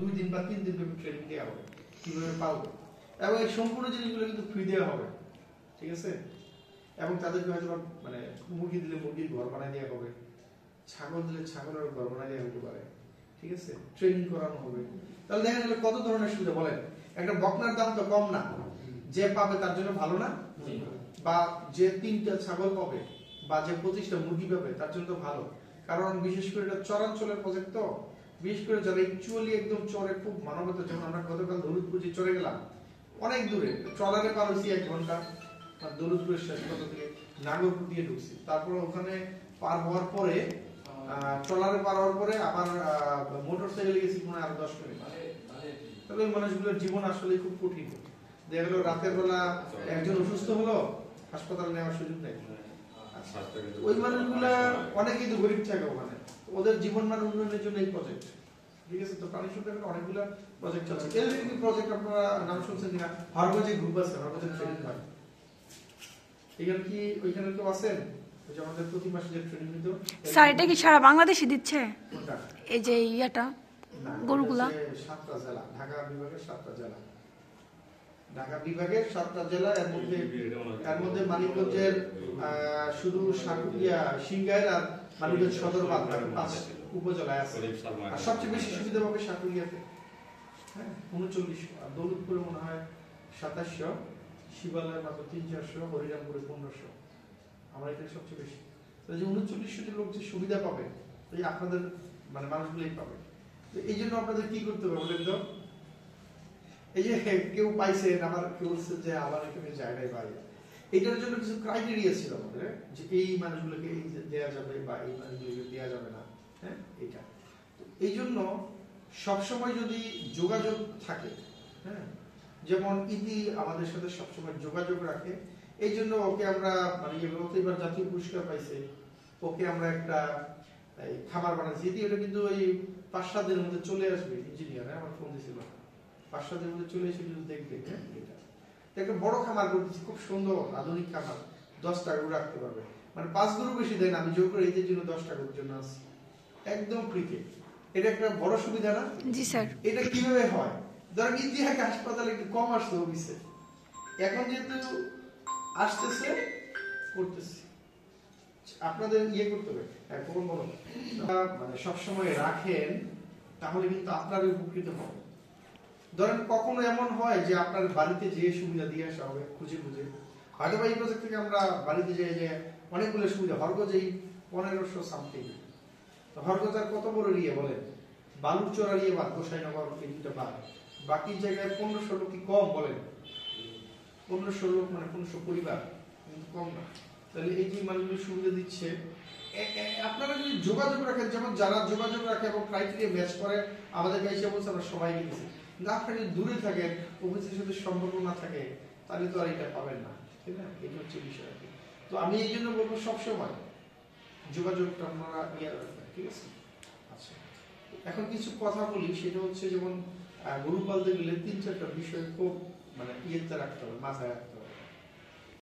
2 দিন বা 3 দিন ট্রেনিং দেওয়া হবে কিভাবে পালবে, এবং এই সম্পূর্ণ জিনিসগুলো কিন্তু ফ্রি দেওয়া হবে, ঠিক আছে। এবং তাদেরকে হয়তো মানে মুরগি দিলে মুরগির ঘর বানিয়ে দেওয়া হবে, ছাগল দিলে ছাগলের ঘর বানিয়ে দেওয়া হতে পারে, ঠিক আছে, ট্রেনিং করানো হবে। তাহলে দেখা গেল কত ধরনের সুবিধা। বলেন, একটা বকনার দাম তো কম না, যে পাবে তার জন্য ভালো না, বা যে 3টা ছাগল পাবে বা যে 25টা মুরগি পাবে তার জন্য তো ভালো। কারণ বিশেষ করে এটা চরাঞ্চলের প্রজেক্ট, তো বিশেষ করে যারা অ্যাকচুয়ালি একদম চরে খুব মানবতা, যেমন আমরা গতকাল দৌলতপুরে চড়ে গেলাম, অনেক দূরে ট্রলারে পার হয়েছি 1 ঘন্টা, দৌলতপুরের শেষ পথ থেকে নাগরপুর দিয়ে ঢুকছি, তারপর ওখানে পার হওয়ার পরে ট্রলারে পার হওয়ার পরে আবার মোটরসাইকেলে গেছি মনে হয় আরো 10 মিনিট। তাহলে ওই মানুষগুলোর জীবন আসলে খুব কঠিন। দেখা গেল রাতের বেলা একজন অসুস্থ হলো, হাসপাতালে নেওয়ার সুযোগ নেই, ওই মানুষগুলা অনেকেই তো গরিব থাকে ওখানে, ওদের জীবন মান উন্নয়নের জন্য এই প্রজেক্ট, ঠিক আছে। তো প্রাণী সম্পদের অনেকগুলো প্রজেক্ট চলছে। এলডিপি প্রজেক্ট আপনারা নাম শুনছেন কিনা? হরগজে গ্রুপ আছে, হরগজে ট্রেনিং হয়। এখানে কি ওইখানে কেউ আছেন? ওই যে আমাদের প্রতি মাসে যে ট্রেনিং দিত, স্যার এটা কি সারা বাংলাদেশে দিচ্ছে কোনটা? এই যে ইয়াটা গরুগুলা? 7টা জেলা, ঢাকা বিভাগের 7টা জেলা, ঢাকা বিভাগের 7টা জেলা। এর মধ্যে মানিকগঞ্জের শুধু সাকুলিয়া, সিংগাইর আর মানিকগঞ্জ সদর বাদ 5 উপজেলায় আছে। আর সবচেয়ে বেশি সুবিধা পাবে সাকুলিয়াতে, হ্যাঁ 39, আর দৌলতপুরে মনে হয় 2700, শিবালয়ে মাত্র 300-400, হরিরামপুরে 1500, আমার এখানে সবচেয়ে বেশি। তাহলে যে 3900 লোক যে সুবিধা পাবে, এই আপনাদের মানে মানুষগুলোই পাবে। তো এই জন্য আপনাদের কি করতে হবে বলেন তো? এই যে কেউ পাইছেন, আবার কেউ বলছে যে আবার এখানে জায়গায় পাই, এটার জন্য কিছু ক্রাইটেরিয়া ছিল আমাদের, যে এই মানুষগুলোকে এই দেওয়া যাবে বা এই মানুষগুলোকে দেওয়া যাবে না, হ্যাঁ এটা। এই জন্য সবসময় যদি যোগাযোগ থাকে, হ্যাঁ যেমন ইতি আমাদের সাথে সবসময় যোগাযোগ রাখে, এই জন্য ওকে আমরা মানে এবার জাতীয় পুরস্কার পাইছে, ওকে আমরা একটা খাবার বানাচ্ছি। ইতি ওটা কিন্তু ওই 5-7 দিনের মধ্যে চলে আসবে, ইঞ্জিনিয়ার আমার ফোন দিয়েছিল, 5-7 দিনের মধ্যে চলে এসে যদি দেখবে, হ্যাঁ এটা একটা বড় খামার করতেছি, খুব সুন্দর আধুনিক খামার, 10টা গরু রাখতে পারবে, মানে 5 গরু বেশি দেয় না, আমি জোর করে এদের জন্য 10টা গরুর জন্য আসছি একদম ফ্রিতে। এটা একটা বড় সুবিধা না? জি স্যার। এটা কিভাবে হয়? ধরেন ইতিহাস হাসপাতালে একটু কম আসতো অফিসে, এখন যেহেতু আসতেছে করতেছে, আপনাদের ইয়ে করতে হবে, কখন বলো মানে সবসময় রাখেন, তাহলে কিন্তু আপনার উপকৃত হবে। ধরেন কখনো এমন হয় যে আপনার বাড়িতে যে সুবিধা দিয়ে আসা হবে খুঁজে খুঁজে, হয়তো বা এই প্রজেক্ট থেকে আমরা বাড়িতে যাই যে অনেকগুলো সুবিধা, হরগজেই 1500 সামথিং, তো হরগজার কত বড় এরিয়া বলেন, বালুরচর এরিয়া বাদ, গোসাইনগর এই দুটো বাদ, বাকি জায়গায় 1500 লোক কি কম বলেন? 1500 লোক মানে 1500 পরিবার, কিন্তু কম না। তাহলে এই যে মানুষগুলো সুবিধা দিচ্ছে, আপনারা যদি যোগাযোগ রাখেন, যেমন যারা যোগাযোগ রাখে এবং ক্রাইটেরিয়া ম্যাচ করে আমাদের কাছে বলছে আমরা সবাই নিয়েছি, কিন্তু আপনারা যদি দূরে থাকেন, অফিসের সাথে সম্পর্ক না থাকে, তাহলে তো আর এটা পাবেন না, ঠিক না? এই হচ্ছে বিষয় আর কি। তো আমি এই জন্য বলবো সবসময় যোগাযোগটা আপনারা ইয়ে রাখবেন, ঠিক আছে? আচ্ছা, এখন কিছু কথা বলি, সেটা হচ্ছে যেমন গরু পালতে গেলে 3-4টা বিষয় খুব মানে ইয়েতে রাখতে হবে, মাথায় রাখতে হবে।